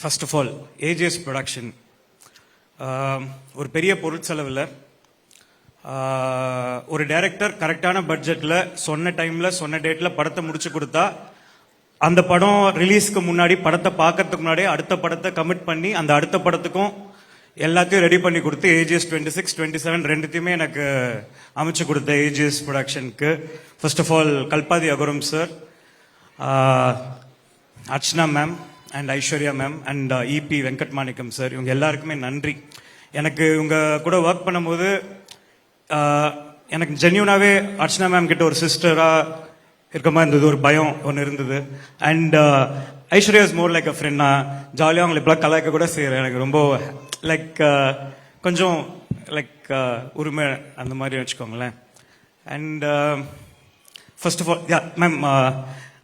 First of all AGS production ஒரு பெரிய பொருட்செலவில் ஒரு டைரக்டர் கரெக்டான பட்ஜெட்டில் சொன்ன டைமில் சொன்ன டேட்டில் படத்தை முடிச்சு கொடுத்தா அந்த படம் ரிலீஸ்க்கு முன்னாடி படத்தை பார்க்கறதுக்கு முன்னாடி அடுத்த படத்தை கமிட் பண்ணி அந்த அடுத்த படத்துக்கும் எல்லாத்தையும் ரெடி பண்ணி கொடுத்து ஏஜிஎஸ் 26, 27 ரெண்டுத்தையுமே எனக்கு அமைச்சு கொடுத்த ஏஜிஎஸ் ப்ரொடக்ஷனுக்கு first of all Kalpathi Aghoram sir, Archana ma'am and Aishwarya ma'am and EP Venkat Manickam sir, இவங்க எல்லாருக்குமே நன்றி. எனக்கு இவங்க கூட ஒர்க் பண்ணும்போது எனக்கு ஜென்யூனாகவே அர்ச்சனா மேம் கிட்ட ஒரு சிஸ்டராக இருக்க மாதிரி இருந்தது, ஒரு பயம் ஒன்று இருந்தது. And Aishwarya is more like a friend. நான் ஜாலியாக அவங்களை இப்பெல்லாம் கலாய்க்க கூட செய்கிறேன். எனக்கு ரொம்ப லைக் கொஞ்சம் லைக் உரிமை அந்த மாதிரி வச்சுக்கோங்களேன். And first of all ma'am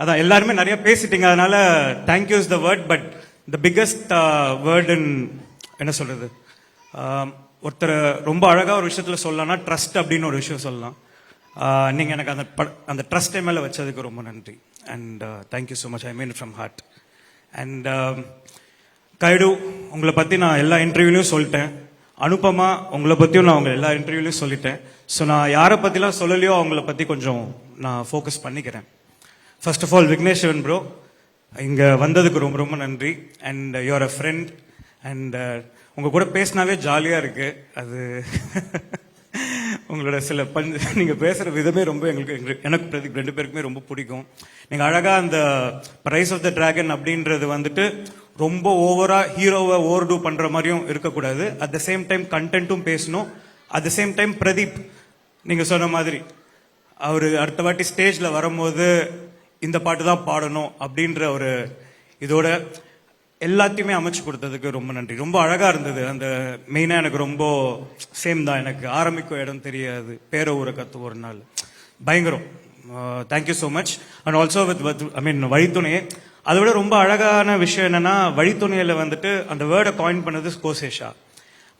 அதான் எல்லாருமே நிறைய பேசிட்டீங்க, அதனால thank you is the word. But the biggest word என்ன சொல்றது, ஒருத்தர் ரொம்ப அழகா ஒரு விஷயத்துல சொல்லலாம்னா ட்ரஸ்ட் அப்படின்னு ஒரு விஷயம் சொல்லலாம். நீங்க எனக்கு அந்த ட்ரஸ்ட் மேல வச்சதுக்கு ரொம்ப நன்றி. And thank you so much, I mean from heart. And guide, உங்களை பத்தி நான் எல்லா இன்டர்வியூலையும் சொல்லிட்டேன். அனுபமா, உங்களை பத்தியும் நான் உங்க எல்லா இன்டர்வியூலையும் சொல்லிட்டேன். ஸோ நான் யாரை பத்திலாம் சொல்லலையோ அவங்கள பத்தி கொஞ்சம் நான் ஃபோக்கஸ் பண்ணிக்கிறேன். First of all Vigneshwaran bro, இங்கே வந்ததுக்கு ரொம்ப ரொம்ப நன்றி. And you're a friend. And உங்கள் கூட பேசினாவே ஜாலியாக இருக்கு. அது உங்களோட சில நீங்கள் பேசுகிற விதமே ரொம்ப எனக்கு பிரதீப் ரெண்டு பேருக்குமே ரொம்ப பிடிக்கும். நீங்கள் அழகாக அந்த ரைஸ் ஆஃப் த டிராகன் அப்படின்றது வந்துட்டு ரொம்ப ஓவராக ஹீரோவை ஓவர் டூ பண்ணுற மாதிரியும் இருக்கக்கூடாது. அட் த சேம் டைம் கண்டென்ட்டும் பேசணும். At the same time Pradeep நீங்கள் சொன்ன மாதிரி அவர் அடுத்த வாட்டி ஸ்டேஜில் வரும்போது இந்த பாட்டு தான் பாடணும் அப்படின்ற ஒரு இதோட எல்லாத்தையுமே அமைச்சு கொடுத்ததுக்கு ரொம்ப நன்றி. ரொம்ப அழகா இருந்தது. அந்த மெயினா எனக்கு ரொம்ப சேம் தான். எனக்கு ஆரம்பிக்கும் இடம் தெரியாது, பேர ஊரை கத்து ஒரு நாள் பயங்கரம். Thank you so much. And also with I mean வழித்துணையே. அதை விட ரொம்ப அழகான விஷயம் என்னன்னா, வழித்துணையில வந்துட்டு அந்த வேர்டை காயின் பண்ணது கோசேஷா.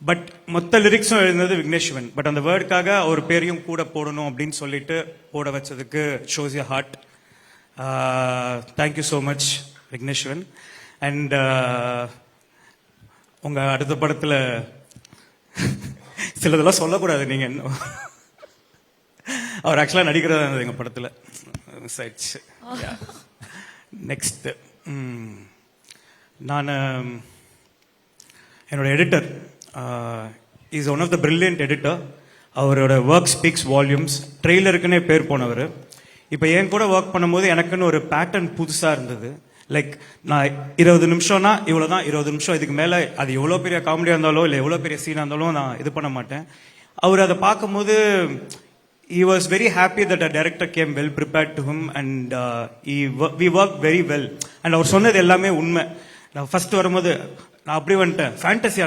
பட் மொத்த லிரிக்ஸும் எழுந்தது விக்னேஸ்வரன். பட் அந்த வேர்டுக்காக அவர் பேரையும் கூட போடணும் அப்படின்னு சொல்லிட்டு போட வச்சதுக்கு shows you heart. Thank you so much Vigneshwaran. And உங்க அடுத்த படத்துல சிலதெல்லாம் சொல்லக்கூடாது. நீங்க அவர் ஆக்சுவலா நடிக்கிறதா இருந்தது எங்க படத்துல. நெக்ஸ்ட் நான் என்னோட editor is one of the brilliant editor. அவரோட ஒர்க் ஸ்பீக்ஸ் வால்யூம்ஸ். ட்ரெய்லருக்குன்னே பேர் போனவர். இப்போ என் கூட ஒர்க் பண்ணும்போது எனக்குன்னு ஒரு பேட்டர்ன் புதுசாக இருந்தது. லைக் நான் 20 நிமிஷம்னா இவ்வளோதான், 20 நிமிஷம், இதுக்கு மேலே அது எவ்வளோ பெரிய காமெடியாக இருந்தாலும் இல்லை எவ்வளோ பெரிய சீனாக இருந்தாலும் நான் இது பண்ண மாட்டேன். அவர் அதை பார்க்கும்போது he was very happy that a director came well prepared to him and we worked very well. And அவர் சொன்னது எல்லாமே உண்மை. நான் ஃபர்ஸ்ட் வரும்போது நான் அப்படி வந்துட்டேன், ஃபேண்டசியா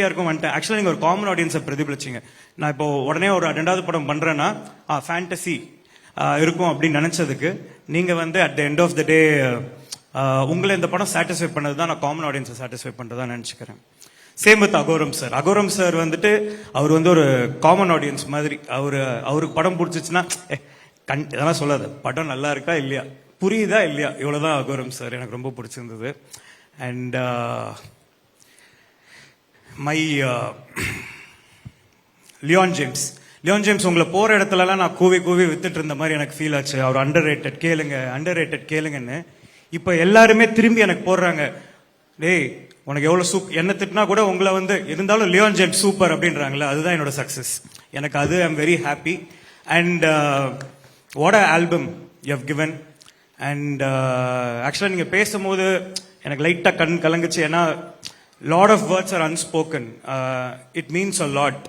இருக்கும் வந்துட்டேன். ஆக்சுவலாக நீங்கள் ஒரு காமன் ஆடியன்ஸை பிரதிபலிச்சிங்க. நான் இப்போ உடனே ஒரு 2வது படம் பண்ணுறேன்னா ஃபேண்டசி இருக்கும் அப்படின்னு நினைச்சதுக்கு நீங்க வந்து at the end of the day உங்களை இந்த படம் சாட்டிஸ்ஃபை பண்ணது தான் நான் காமன் ஆடியன்ஸை சாட்டிஸ்ஃபை பண்ணுறதா நினச்சிக்கிறேன். Same with Aghoram sir. Aghoram sir வந்துட்டு அவர் வந்து ஒரு காமன் ஆடியன்ஸ் மாதிரி. அவருக்கு படம் பிடிச்சிச்சுன்னா இதெல்லாம் சொல்லாது, படம் நல்லா இருக்கா இல்லையா, புரியுதா இல்லையா, இவ்வளோதான் அகோரம் சார். எனக்கு ரொம்ப பிடிச்சிருந்தது. அண்ட் மை லியான் ஜேம்ஸ் உங்களை போற இடத்துலலாம் நான் கூவி வித்துட்டு இருந்த மாதிரி எனக்கு ஃபீல் ஆச்சு. அவர் அண்டர் ரேட்டட் கேளுங்கன்னு. இப்ப எல்லாருமே திரும்பி எனக்கு போடுறாங்க, டேய் உனக்கு எவ்வளவு என்ன திட்டினா கூட உங்களை வந்து இருந்தாலும் லியான் ஜேம்ஸ் சூப்பர் அப்படின்றாங்களே, அதுதான் என்னோட சக்சஸ். எனக்கு அது I am very happy. And what a album you have given. And actually நீங்க பேசும்போது எனக்கு லைட்டா கண் கலங்குச்சு. ஏன்னா lot of words are unspoken. It means a lot.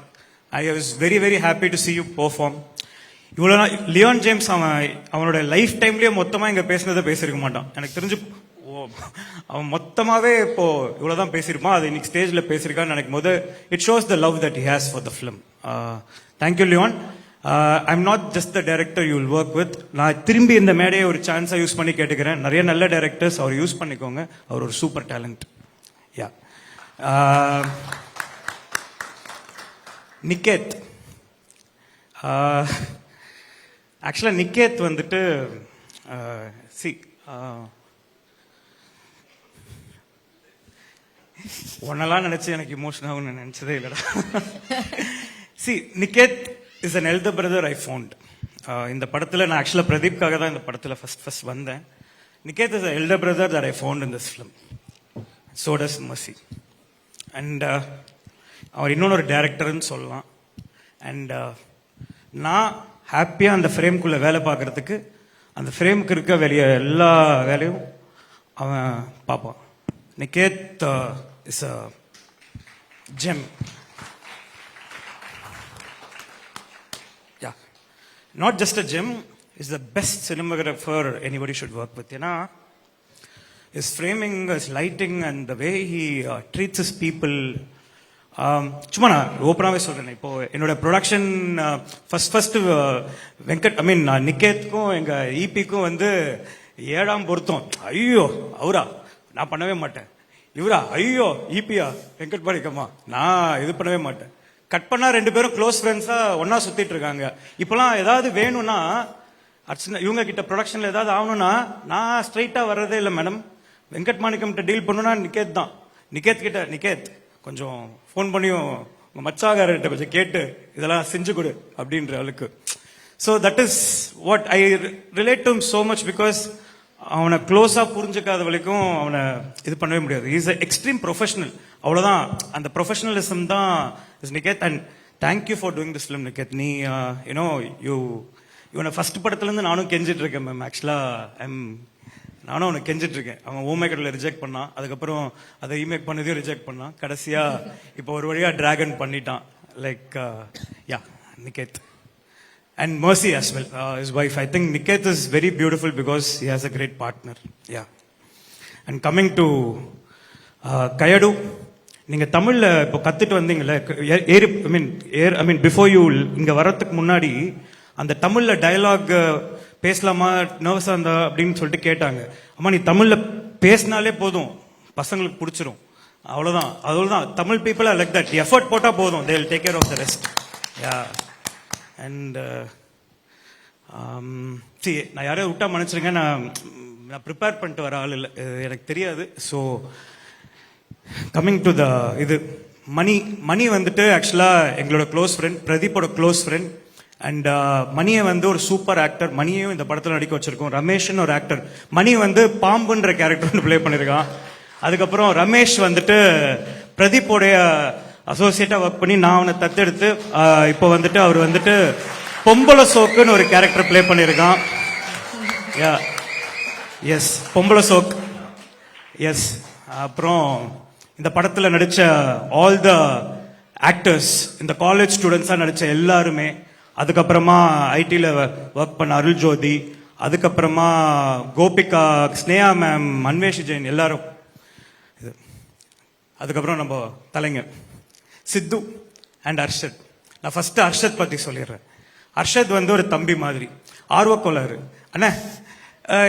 I was very very happy to see you perform. இவ்வளோ Leon James அவனோட life டைம்லயே மொத்தமா இங்க பேசினதை பேசியிருக்க மாட்டான். எனக்கு தெரிஞ்சு அவன் மொத்தமாவே இப்போ இவ்வளவுதான் பேசியிருப்பான். அது இன்னைக்கு ஸ்டேஜ்ல பேசியிருக்கான்னு நினைக்கும் போது it shows the love that he has for the film. Thank you Leon. I am not just the director you will work with. நான் திரும்பி இந்த மேடையை ஒரு சான்ஸா யூஸ் பண்ணி கேட்டுக்கிறேன். நிறைய நல்ல டைரக்டர்ஸ் அவர் யூஸ் பண்ணிக்கோங்க. அவர் ஒரு சூப்பர் டேலண்ட். யா நிக்கேத். ஆக்சுவலாக நிக்கேத் வந்துட்டு ஒன்னெல்லாம் நினைச்சு எனக்கு இமோஷன் ஆகும் நான் நினைச்சதே இல்லடா. C Niketh is an elder brother I found. இந்த படத்துல நான் ஆக்சுவலா பிரதீப்காக தான் இந்த படத்துல ஃபர்ஸ்ட் வந்தேன். Niketh is elder brother that I found in this film. So does Mercy. And அவர் இன்னொரு டைரக்டர்னு சொல்லலாம். அண்ட் நான் ஹாப்பியா அந்த ஃப்ரேம்குள்ள வேலை பார்க்கறதுக்கு அந்த ஃப்ரேமுக்கு இருக்க வெளியே எல்லா வேலையும் அவன் பார்ப்பான். Niketh is a gem. Yeah, not just a gem, is the best cinematographer anybody should work with. ஏன்னா his framing, his lighting and the way he treats his people. சும்மா நான் ஓப்பனாகவே சொல்றேன். இப்போ என்னோட ப்ரொடக்ஷன் ஃபர்ஸ்ட் வெங்கட் நிகேத்துக்கும் எங்க ஈபிக்கும் வந்து 7ஆம் பொருத்தம். ஐயோ அவரா நான் பண்ணவே மாட்டேன், இவரா ஐயோ ஈபியா வெங்கட் பாடிக்கம்மா நான் இது பண்ணவே மாட்டேன். கட் பண்ணா 2 பேரும் க்ளோஸ் ஃப்ரெண்ட்ஸா ஒன்னா சுத்திட்டு இருக்காங்க. இப்பெல்லாம் ஏதாவது வேணும்னா அர்ச்சனா இவங்க கிட்ட ப்ரொடக்ஷன்ல ஏதாவது ஆகணும்னா நான் ஸ்ட்ரைட்டா வர்றதே இல்லை மேடம். வெங்கட் மாணிக்கம் கிட்ட டீல் பண்ணுனா நிகேத் தான். நிகேத் கிட்ட நிகேத் கொஞ்சம் ஃபோன் பண்ணியும் உங்க மச்சாகார்கிட்ட கொஞ்சம் கேட்டு இதெல்லாம் செஞ்சு கொடு அப்படின்ற அளவுக்கு. So that is what I relate to so much. Because அவனை க்ளோஸா புரிஞ்சுக்காத வரைக்கும் அவனை இது பண்ணவே முடியாது. Is a extreme professional. அவ்வளவுதான், அந்த ப்ரொஃபஷனலிசம் தான் is Niketh. And thank you for doing this film Niketh. நீ யூனோ இவனை ஃபர்ஸ்ட் படத்துல இருந்து நானும் கெஞ்சிட்டு இருக்கேன் மேம். ஆக்சுவலா நானும் அவனை கெஞ்சிட்டு இருக்கேன். அவன் ஓமேக்கர்ல ரிஜெக்ட் பண்ணான், அதுக்கப்புறம் அதை ரீமேக் பண்ணதையும் ரிஜெக்ட் பண்ணான், கடைசியா இப்போ ஒரு வழியா டிராகன் பண்ணிட்டான். Like yeah Niketh and mercy as well, his wife. I think Niket is very beautiful because he has a great partner. Yeah. And coming to Kayadu, நீங்க தமிழ்ல இப்போ கத்துட்டு வந்தீங்கல்ல, பிஃபோர் யூ இங்க வரதுக்கு முன்னாடி அந்த தமிழ்ல டயலாக் பேசலாமா நர்வஸா இருந்தா அப்படின்னு சொல்லிட்டு கேட்டாங்க. அம்மா நீ தமிழ்ல பேசினாலே போதும் பசங்களுக்கு பிடிச்சிரும், அவ்வளவுதான். அவ்வளவுதான், Tamil people are like that. Effort போட்டா போதும், they will take care of the rest. Yeah. And நான் யாரையும் விட்டா மன்னிச்சிருங்க, நான் ப்ரிப்பேர் பண்ணிட்டு வர ஆள் இல்லை, எனக்கு தெரியாது. ஸோ கம்மிங் டு த இது மணி வந்துட்டு ஆக்சுவலா எங்களோட க்ளோஸ் ஃப்ரெண்ட், பிரதீப்போட க்ளோஸ் ஃப்ரெண்ட். அண்ட் மணியை வந்து ஒரு சூப்பர் ஆக்டர். மணியையும் இந்த படத்தில் நடிக்க வச்சிருக்கோம். ரமேஷ்னு ஒரு ஆக்டர். மணி வந்து பாம்புன்ற கேரக்டர் வந்து பிளே பண்ணிருக்கான். அதுக்கப்புறம் ரமேஷ் வந்துட்டு பிரதீப்போடைய அசோசியேட்டா ஒர்க் பண்ணி நான் அவனை தத்தெடுத்து இப்போ வந்துட்டு அவர் வந்துட்டு பொம்பளை சோக்குன்னு ஒரு கேரக்டர் பிளே பண்ணிருக்கான். எஸ், பொம்பளை சோக். எஸ். அப்புறம் இந்த படத்துல நடிச்ச ஆல் த ஆக்டர்ஸ், இந்த காலேஜ் ஸ்டூடெண்ட்ஸா நடிச்ச எல்லாருமே, அதுக்கப்புறமா ஐடில ஒர்க் பண்ண அருள் ஜோதி, அதுக்கப்புறமா கோபிகா, ஸ்னேகா மேம், அன்வேஷி ஜெயின் எல்லாரும். அதுக்கப்புறம் நம்ம தலைங்க சித்து அண்ட் அர்ஷத். நான் ஃபர்ஸ்ட் அர்ஷத் பத்தி சொல்லிடுறேன். அர்ஷத் வந்து ஒரு தம்பி மாதிரி, ஆர்வக்கோளாறு. அண்ணா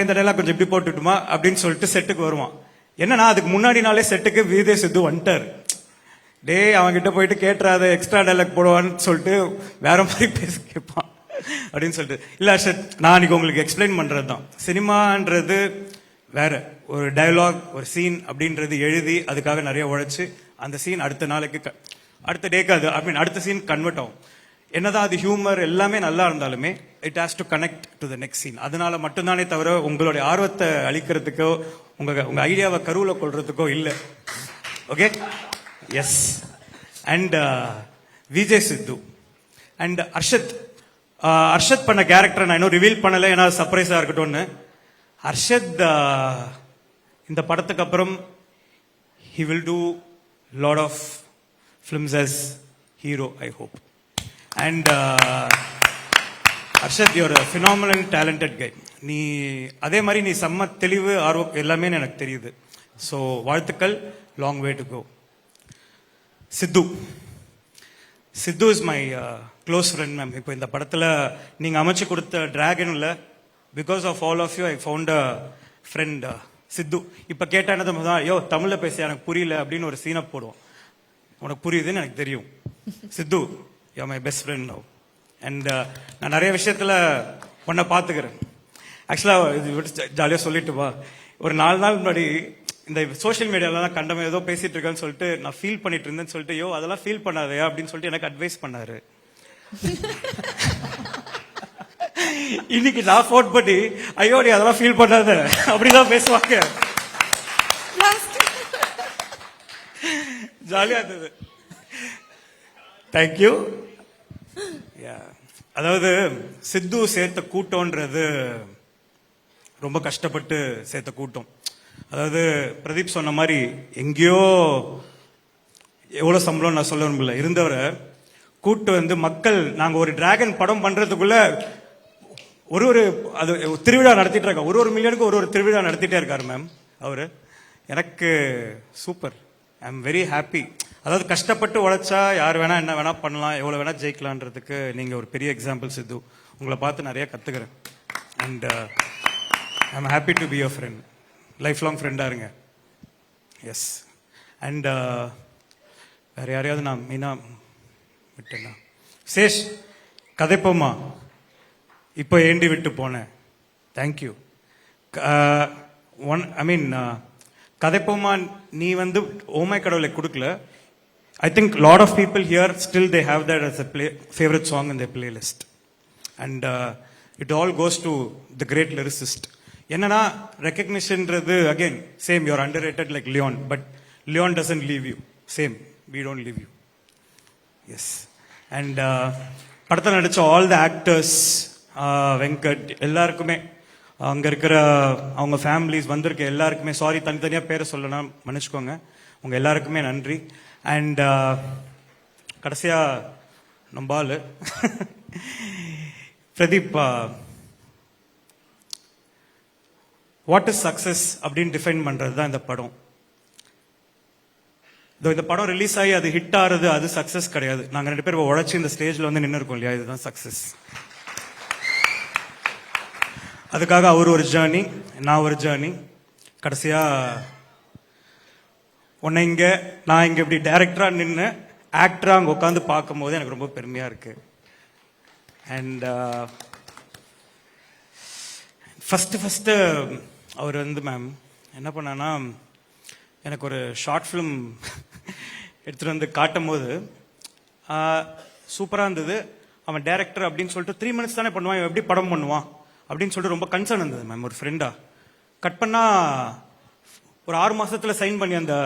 இந்த டைலாக் கொஞ்சம் இப்படி போட்டுட்டுமா அப்படின்னு சொல்லிட்டு செட்டுக்கு வருவான். என்னன்னா அதுக்கு முன்னாடி நாளே செட்டுக்கு விஜய் சித்து வந்துட்டாரு. டே அவன் கிட்ட போயிட்டு கேட்டுறாத எக்ஸ்ட்ரா டைலாக் போடுவான்னு சொல்லிட்டு வேற மாதிரி பேச கேட்பான் அப்படின்னு சொல்லிட்டு. இல்ல அர்ஷத், நான் அன்னைக்கு உங்களுக்கு எக்ஸ்பிளைன் பண்றது தான். சினிமான்றது வேற, ஒரு டயலாக் ஒரு சீன் அப்படின்றது எழுதி அதுக்காக நிறைய உழைச்சு அந்த சீன் அடுத்த நாளைக்கு அடுத்த டேக்கு அது அடுத்த சீன் கன்வெர்ட் ஆகும். என்னதான் அது ஹியூமர் எல்லாமே நல்லா இருந்தாலுமே it has to connect to the next scene. அதனால மட்டும்தானே தவிர உங்களுடைய ஆர்வத்தை அழிக்கிறதுக்கோ உங்க ஐடியாவை கருவுல கொள்றதுக்கோ இல்லை. Okay. Yes. And Vijay Siddhu and Arshad பண்ண கேரக்டர் நான் இன்னும் ரிவீல் பண்ணல, ஏன்னா சர்ப்ரைஸா இருக்கட்டும்னு. அர்ஷத் இந்த படத்துக்கு அப்புறம் he will do lot of films as hero, I hope. And Arshad, you're a phenomenal talented guy. நீ அதே மாதிரி நீ செம்ம தெளிவு ஆர்வம் எல்லாமே எனக்கு தெரியுது. ஸோ வாழ்த்துக்கள், long way to go. Sidhu is my close friend ma'am. இப்போ இந்த படத்தில் நீங்கள் அமைச்சு கொடுத்த டிராகன்ல because of all of you I found a friend Sidhu. இப்போ கேட்டானது தான், யோ தமிழில் பேச எனக்கு புரியல அப்படின்னு ஒரு சீனப் போடுவோம். உனக்கு புரியுதுன்னு எனக்கு தெரியும். Sidhu, you my best friend now. And நான் நிறைய விஷயத்தில் உன்னை பார்த்துக்கிறேன். ஆக்சுவலாக இது ஜாலியாக சொல்லிட்டு வா. ஒரு 4 நாள் முன்னாடி இந்த சோஷியல் மீடியாலலாம் கண்டவன் ஏதோ பேசிட்டு இருக்கான்னு சொல்லிட்டு நான் ஃபீல் பண்ணிட்டு இருந்தேன்னு சொல்லிட்டு யோ அதெல்லாம் ஃபீல் பண்ணாதயா அப்படின்னு சொல்லிட்டு எனக்கு அட்வைஸ் பண்ணாரு. இன்னைக்கு நான் ஃபோன் பண்ணி ஐயோ நீ அதெல்லாம் ஃபீல் பண்ணாத அப்படிதான் பேசுவாங்க. ஜாலியா இருந்தது. தேங்க்யூ. அதாவது சித்து சேர்த்த கூட்டம்ன்றது ரொம்ப கஷ்டப்பட்டு சேர்த்த கூட்டம். அதாவது பிரதீப் சொன்ன மாதிரி எங்கேயோ எவ்வளவு சம்பளம் நான் சொல்ல விரும்பல இருந்தவரை கூட்டு வந்து மக்கள் நாங்க ஒரு டிராகன் படம் பண்றதுக்குள்ள ஒரு அது திருவிழா நடத்திட்டு இருக்க ஒரு மில்லியனுக்கு ஒரு திருவிழா நடத்திட்டே இருக்காரு மேம் அவரு. எனக்கு super, I am very happy. அதாவது கஷ்டப்பட்டு உழைச்சா யார் வேணா என்ன வேணா பண்ணலாம், எவ்வளவு வேணா ஜெயிக்கலான்றதுக்கு நீங்க ஒரு பெரிய எக்ஸாம்பிள் சித்து. உங்களை பார்த்து நிறைய கத்துக்கிறேன். And I am happy to be your friend. Life long ஃப்ரெண்டா இருங்க. எஸ். அண்ட் வேற யாரையாவது நான் மீனா விட்டேன்னா சேஷ் கதைப்போமா இப்போ ஏண்டி விட்டு போனேன். தேங்க்யூ. ஐ மீன் கதைப்போமா நீ வந்து ஓமை கடவுளை கொடுக்கல. I think a lot of people here still they have that as a favorite song in their playlist. And it all goes to the great lyricist. என்னன்னா ரெகக்னிஷன்ன்றது again same you are underrated like Leon, but Leon doesn't leave you. Same we don't leave you. Yes. And படத்தில் நடிச்ச all the actors, Venkat எல்லாருக்குமே, அங்கே இருக்கிற அவங்க families வந்திருக்க எல்லாருக்குமே, சாரி தனித்தனியாக பேரை சொல்லணும் மன்னிச்சுக்கோங்க, உங்கள் எல்லாருக்குமே நன்றி. அண்ட் கடைசியா நம்பாலு பிரதீப், வாட் இஸ் சக்சஸ் அப்படின்னு டிஃபைன் பண்றது தான் இந்த படம். இந்த படம் ரிலீஸ் ஆகி அது ஹிட் ஆறது அது சக்சஸ் கிடையாது. நாங்க 2 பேரும் உழைச்சி இந்த ஸ்டேஜ்ல வந்து நின்று இருக்கோம் இல்லையா, இதுதான் சக்சஸ். அதுக்காக அவர் ஒரு ஜேர்னி, நான் ஒரு ஜேர்னி. கடைசியா உன்னை இங்க நான் இங்க இப்படி டைரக்டரா நின்று ஆக்டரா அங்க உட்காந்து பார்க்கும் போது எனக்கு ரொம்ப பெருமையா இருக்கு. அண்ட் ஃபர்ஸ்ட் அவர் வந்து மேம் என்ன பண்ணானா, எனக்கு ஒரு ஷார்ட் ஃபிலிம் எடுத்துட்டு வந்து காட்டும் போது சூப்பரா இருந்தது. அவன் டைரக்டர் அப்படின்னு சொல்லிட்டு 3 minutes தானே பண்ணுவான், இவன் எப்படி படம் பண்ணுவான் அப்படின்னு சொல்லிட்டு ரொம்ப கன்சர்ன் இருந்தது மேம். ஒரு ஃப்ரெண்டா கட் பண்ணா ஒரு 6 மாசத்துல சைன் பண்ணி அந்த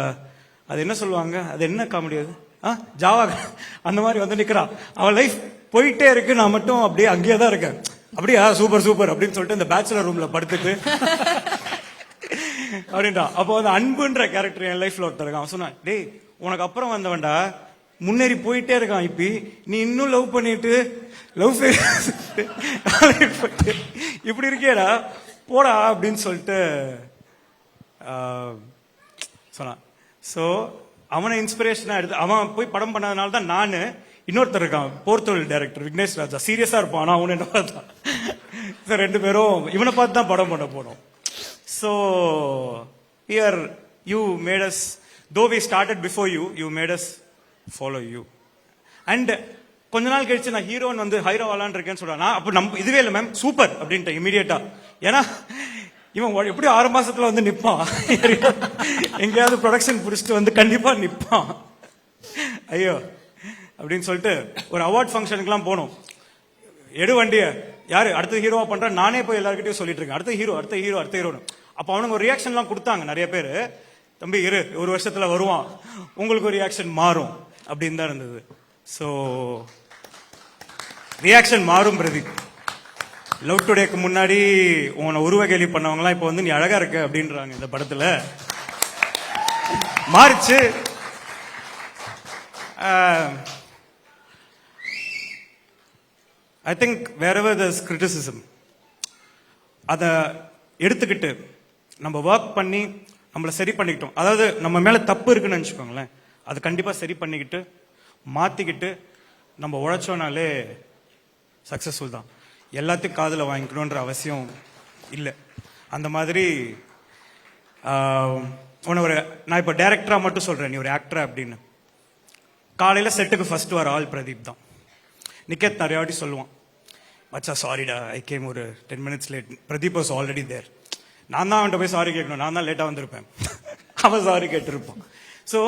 அது என்ன சொல்லுவாங்க, அது என்ன காமெடி அது ஜாவா அந்த மாதிரி வந்து நிக்கிறான். அவன் லைஃப் போயிட்டே இருக்கு, நான் மட்டும் அப்படியே அங்கேயே தான் இருக்கேன். அப்படியா சூப்பர் சூப்பர் அப்படின்னு சொல்லிட்டு இந்த பேச்சுலர் ரூம்ல படுத்துட்டு அப்படின்டா. அப்போ வந்து அன்புன்ற கேரக்டர் என் லைஃப்ல ஒருத்தர் இருக்கான். அவன் சொன்னான், டேய் உனக்கு அப்புறம் வந்தவன்டா முன்னேறி போயிட்டே இருக்கான், இப்ப நீ இன்னும் லவ் பண்ணிட்டு லவ் இப்படி இருக்கியடா போடா அப்படின்னு சொல்லிட்டு சொன்னான். ஸோ அவனை இன்ஸ்பிரேஷனா எடுத்து அவன் போய் படம் பண்ணதுனால தான் நான், இன்னொருத்தர் இருக்கான் போர்த்தொழில் டைரக்டர் விக்னேஷ் ராஜா, சீரியஸா இருப்பான், ஆனா அவனு என்ன பார்த்தா 2 பேரும் இவனை பார்த்து தான் படம் பண்ண போனோம். So here you made us, though we started before you, you made us follow you. And கொஞ்ச நாள் கழிச்சு நான் ஹீரோன் வந்து ஹைரோ வாலான் இருக்கேன்னு சொல்றேன். நான் அப்ப நம்ம இதுவே இல்லை மேம் சூப்பர் அப்படின்ட்டு இமீடியட்டா. ஏன்னா இவன் எப்படி 6 மாசத்துல வந்து நிப்பான், எங்கேயாவது ப்ரொடக்ஷன் புடிச்சிட்டு வந்து கண்டிப்பா நிப்பான் ஐயோ அப்படின்னு சொல்லிட்டு ஒரு அவார்ட் ஃபங்க்ஷனுக்குலாம் போனோம். எடு வண்டிய யாரு அடுத்த ஹீரோவா பண்ற, நானே போய் எல்லாருக்கிட்டையும் சொல்லிட்டு இருக்கேன் அடுத்த ஹீரோ அடுத்த ஹீரோ அடுத்த ஹீரோன்னு. அப்ப அவனுக்கு ஒரு ரியாக்ஷன் எல்லாம் கொடுத்தாங்க நிறைய பேரு, தம்பி இரு 1 வருஷத்துல வருவான், உங்களுக்கு ஒரு ரியாக்ஷன் மாறும் அப்படின்னு தான் இருந்தது. ஸோ ரியாக்ஷன் மாறும் பிரதீப். லவ் டுடேக்கு முன்னாடி உன்னை உருவ கேள்வி பண்ணவங்கலாம் இப்போ வந்து நீ அழகா இருக்க அப்படின்றாங்க. இந்த படத்துல மாறிச்சு. I think wherever there's criticism, அதை எடுத்துக்கிட்டு நம்ம ஒர்க் பண்ணி நம்மளை சரி பண்ணிக்கிட்டோம். அதாவது நம்ம மேல தப்பு இருக்குன்னு நினைச்சுக்கோங்களேன், அது கண்டிப்பா சரி பண்ணிக்கிட்டு மாத்திக்கிட்டு நம்ம உழைச்சோனாலே சக்சஸ்ஃபுல் தான். எல்லாத்தையும் காதுல வாங்கிக்கணுன்ற அவசியம் இல்லை. அந்த மாதிரி ஒரு நான் இப்போ டைரக்டரா மட்டும் சொல்றேன், நீ ஒரு ஆக்டரா அப்படின்னு. காலையில செட்டுக்கு ஃபர்ஸ்ட் வர ஆள் பிரதீப் தான். நிக்கேத் நிறைய வாட்டி சொல்லுவான், மச்சா சாரிடா ஐ கேம் ஒரு 10 minutes late, Pradeep was already there. நான் தான் அவன்கிட்ட போய் சாரி கேட்கணும், நான் தான் லேட்டா வந்திருப்பேன். அவன் சாரி கேட்டிருப்பான். ஸோ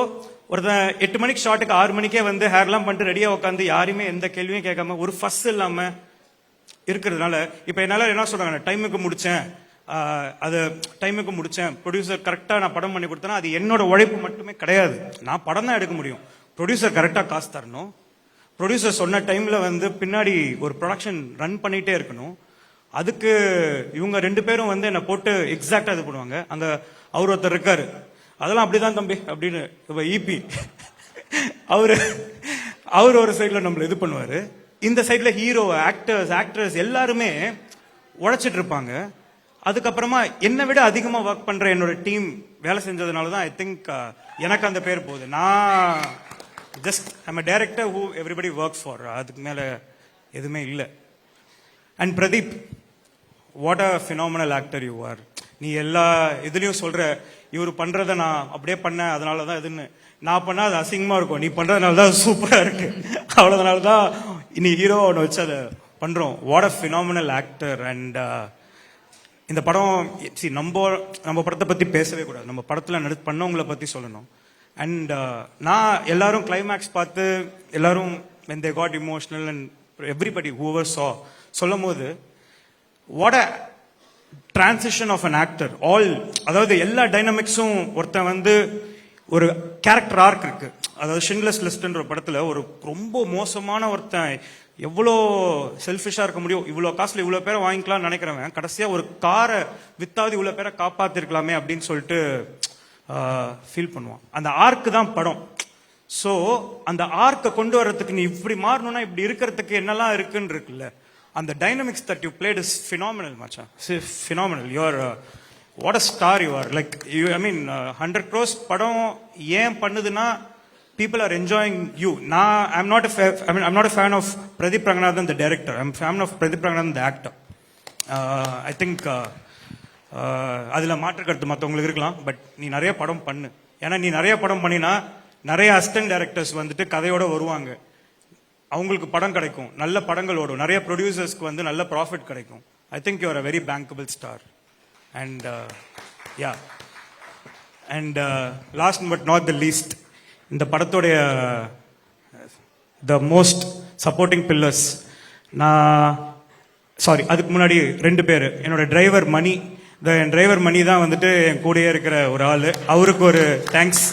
ஒருத்தன் 8 மணிக்கு ஷாட்டுக்கு 6 மணிக்கே வந்து ஹேர்லாம் பண்ணிட்டு ரெடியாக உட்காந்து யாருமே எந்த கேள்வியும் கேட்காம ஒரு ஃபஸ் இல்லாம இருக்கிறதுனால இப்போ என்னால் என்ன சொல்றாங்க, டைமுக்கு முடிச்சேன், அது டைமுக்கு முடிச்சேன், ப்ரொடியூசர் கரெக்டாக நான் படம் பண்ணி கொடுத்தேன்னா அது என்னோட உழைப்பு மட்டுமே கிடையாது. நான் படம் தான் எடுக்க முடியும், ப்ரொடியூசர் கரெக்டாக காசு தரணும், ப்ரொடியூசர் சொன்ன டைம்ல வந்து பின்னாடி ஒரு ப்ரொடக்ஷன் ரன் பண்ணிட்டே இருக்கணும். அதுக்கு இவங்க 2 பேரும் வந்து என்னை போட்டு எக்ஸாக்டா இது பண்ணுவாங்க. அங்க அவர் ஒருத்தர் இருக்காரு, அதெல்லாம் அப்படிதான் தம்பி அப்படின்னு இபி அவர் ஒரு சைட்ல நம்மள இது பண்ணுவாரு, இந்த சைட்ல ஹீரோ ஆக்டர்ஸ் எல்லாருமே உழைச்சிட்டு இருப்பாங்க. அதுக்கப்புறமா என்னை விட அதிகமா ஒர்க் பண்ற என்னோட டீம் வேலை செஞ்சதுனாலதான் ஐ திங்க் எனக்கு அந்த பேர் போகுது. நான் just I'm a director who everybody works for, அதுக்கு மேல எதுவுமே இல்லை. And Pradeep, what a phenomenal actor you are. நீ எல்லா இதுலயும் சொல்ற இவர் பண்றத நான் அப்படியே பண்ணேன் அதனாலதான் இதுன்னு. நான் பண்ணா அது அசிங்கமா இருக்கும், நீ பண்றதுனாலதான் சூப்பரா இருக்கு, அவ்வளவுனாலதான் நீ ஹீரோ ஒன்று வச்சு அதை பண்றோம். What a phenomenal actor. And இந்த படம் நம்ம படத்தை பத்தி பேசவே கூடாது, நம்ம படத்துல பண்ணவங்களை பத்தி சொல்லணும். அண்ட் நான் எல்லாரும் கிளைமேக்ஸ் பார்த்து எல்லாரும் when they got emotional and everybody whoever saw சொல்லும் போது what a transition of an actor. அதாவது எல்லா டைனமிக்ஸும் ஒருத்தன் வந்து ஒரு கேரக்டர் ஆர்க் இருக்கு. அதாவது ஷின்லெஸ் லிஸ்ட்ன்ற படத்துல ஒரு ரொம்ப மோசமான ஒருத்தன் எவ்வளோ செல்ஃபிஷா இருக்க முடியும், இவ்வளோ காசுல இவ்வளோ பேரை வாங்கிக்கலாம்னு நினைக்கிறவன் கடைசியா ஒரு காரை வித்தாவது இவ்வளோ பேரை காப்பாத்திருக்கலாமே அப்படின்னு சொல்லிட்டு ஃபீல் பண்ணுவான். அந்த ஆர்க்கு தான் படம். ஸோ அந்த ஆர்க்கை கொண்டு வர்றதுக்கு நீ இப்படி மாறணும்னா இப்படி இருக்கிறதுக்கு என்னெல்லாம் இருக்குன்னு இருக்குல்ல, அந்த dynamics that you plate is phenomenal மச்சான், phenomenal. You are what a star you are. Like you, I mean 100 crores படம் ஏன் பண்ணுதுன்னா people are enjoying you. I'm not a fan of Pradeep Ranganathan the director, I'm a fan of Pradeep Ranganathan the actor. I think அதுல மாற்று கருத்து மற்றவங்களுக்கு இருக்கலாம், but நீ நிறைய படம் பண்ணு. ஏன்னா நீ நிறைய படம் பண்ணினா நிறைய அசிஸ்டன்ட் டைரக்டர்ஸ் வந்துட்டு கதையோட வருவாங்க, அவங்களுக்கு படம் கிடைக்கும், நல்ல படங்கள் ஓடும், நிறைய ப்ரொடியூசர்ஸ்க்கு வந்து நல்ல ப்ராஃபிட் கிடைக்கும். I think you are a very bankable star. And yeah, and last but not the least, இந்த படத்துடைய த மோஸ்ட் சப்போர்ட்டிங் பில்லர்ஸ், அதுக்கு முன்னாடி 2 பேர். என்னோட டிரைவர் மணி, என் டிரைவர் மணி தான் வந்துட்டு என் கூடயே இருக்கிற ஒரு ஆள், அவருக்கு ஒரு தேங்க்ஸ்.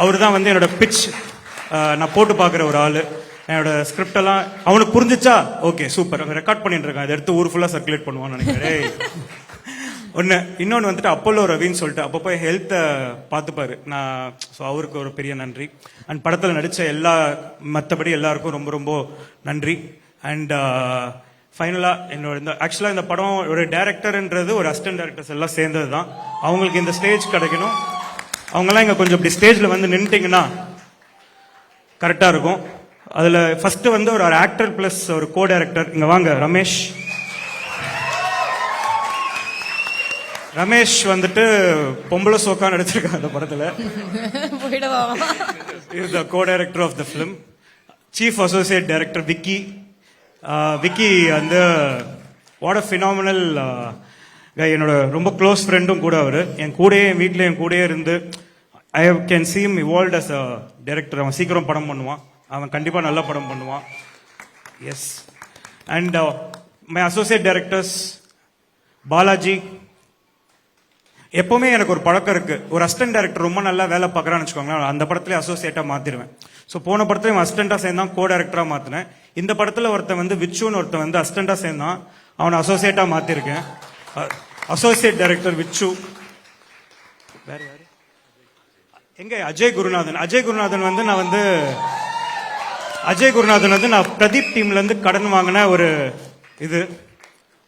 அவர் தான் வந்து என்னோட பிட்ச் நான் போட்டு பார்க்குற ஒரு ஆள். என்னோட ஸ்கிரிப்ட் எல்லாம் அவனுக்கு புரிஞ்சிச்சா, ஓகே சூப்பர், ரெக்கார்ட் பண்ணிட்டு இருக்கான், அதை எடுத்து ஊர் ஃபுல்லாக சர்க்குலேட் பண்ணுவான்னு நினைக்கிறேன். இன்னொன்று வந்துட்டு அப்போலோ ரவின்னு சொல்லிட்டு அப்போ போய் ஹெல்த்தை பார்த்துப்பாரு. ஸோ அவருக்கு ஒரு பெரிய நன்றி. அண்ட் படத்தில் நடித்த மற்றபடி எல்லாருக்கும் ரொம்ப ரொம்ப நன்றி. அண்ட் ஃபைனலாக என்னோட ஆக்சுவலாக இந்த படம் ஒரு டைரக்டர்ன்றது ஒரு அசிஸ்டன்ட் டைரக்டர்ஸ் எல்லாம் சேர்ந்தது தான். அவங்களுக்கு இந்த ஸ்டேஜ் கிடைக்கணும், அவங்கெல்லாம் இங்கே கொஞ்சம் இப்படி ஸ்டேஜில் வந்து நின்றுட்டிங்கன்னா கரெக்டாக இருக்கும். அதில் ஃபர்ஸ்ட் வந்து ஒரு ஆக்டர் பிளஸ் ஒரு கோ டைரக்டர். இங்கே வாங்க ரமேஷ். ரமேஷ் வந்துட்டு பொம்பளை சோக்கா நடிச்சிருக்காங்க அந்த படத்துல. Is the co director of the film. Chief associate director Vicky. Vicky வந்து வாட் அ ஃபினாமினல் கை, என்னோட ரொம்ப க்ளோஸ் ஃப்ரெண்டும் கூட. அவர் என் கூடயே, என் வீட்டில் என் கூடயே இருந்து I can see him evolve as a director. அவன் சீக்கிரம் படம் பண்ணுவான், அவன் கண்டிப்பா நல்ல படம் பண்ணுவான். Yes. And my associate directors Balaji. எப்பவுமே எனக்கு ஒரு பழக்கம் இருக்கு, ஒரு அசிஸ்டன்ட் டைரக்டர் ரொம்ப நல்லா வேலை பார்க்கறான்னு வச்சுக்கோங்களேன், அந்த படத்துல அசோசியேட்டா மாத்திடுவேன். ஸோ போன படத்துல அசிஸ்டண்டா சேர்ந்தான், கோ டைரக்டரா மாத்தினேன். இந்த படத்துல ஒருத்தன் வந்து விச்சுன்னு ஒருத்தன் வந்து அசிஸ்டண்டா சேர்ந்தான், அவனை அசோசியேட்டா மாத்திருக்கேன். அசோசியேட் டைரக்டர் விச்சு. வேற யாரு? எங்க அஜய் குருநாதன். அஜய் குருநாதன் வந்து நான் பிரதீப் டீம்ல இருந்து கடன் வாங்கின ஒரு இது.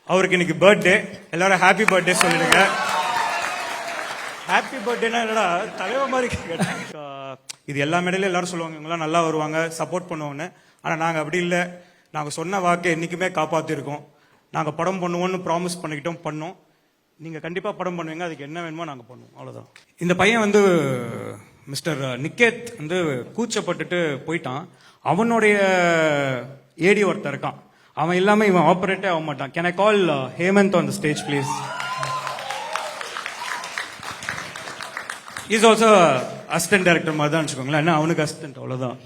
அவருக்கு இன்னைக்கு பர்த்டே, எல்லாரும் ஹாப்பி பர்த்டே சொல்லிடுங்க. ஹாப்பி பர்த்டேனா என்னடா தலைவர் மாதிரி. இது எல்லா மேடையிலும் எல்லாரும் சொல்லுவாங்க இவங்கெல்லாம் நல்லா வருவாங்க, சப்போர்ட் பண்ணுவாங்கன்னு. ஆனா நாங்க அப்படி இல்லை, நாங்க சொன்ன வாக்கை என்னைக்குமே காப்பாத்திருக்கோம். நாங்க படம் பண்ணுவோம்னு ப்ராமிஸ் பண்ணிக்கிட்டோம், பண்ணோம். நீங்க கண்டிப்பா படம் பண்ணுவீங்க, அதுக்கு என்ன வேணுமோ நாங்க பண்ணுவோம், அவ்வளவுதான். இந்த பையன் வந்து மிஸ்டர் நிக்கேத் வந்து கூச்சப்பட்டுட்டு போயிட்டான். அவனுடைய ஏடி ஒருத்தர் இருக்கான், அவன் இல்லாம இவன் ஆபரேட்டே ஆக மாட்டான். Can I call Hemant on the stage please? Is also assistant director மாதிரி தான் வச்சுக்கோங்களேன், என்ன அவனுக்கு அசிஸ்டன்ட் அவ்வளோதான்.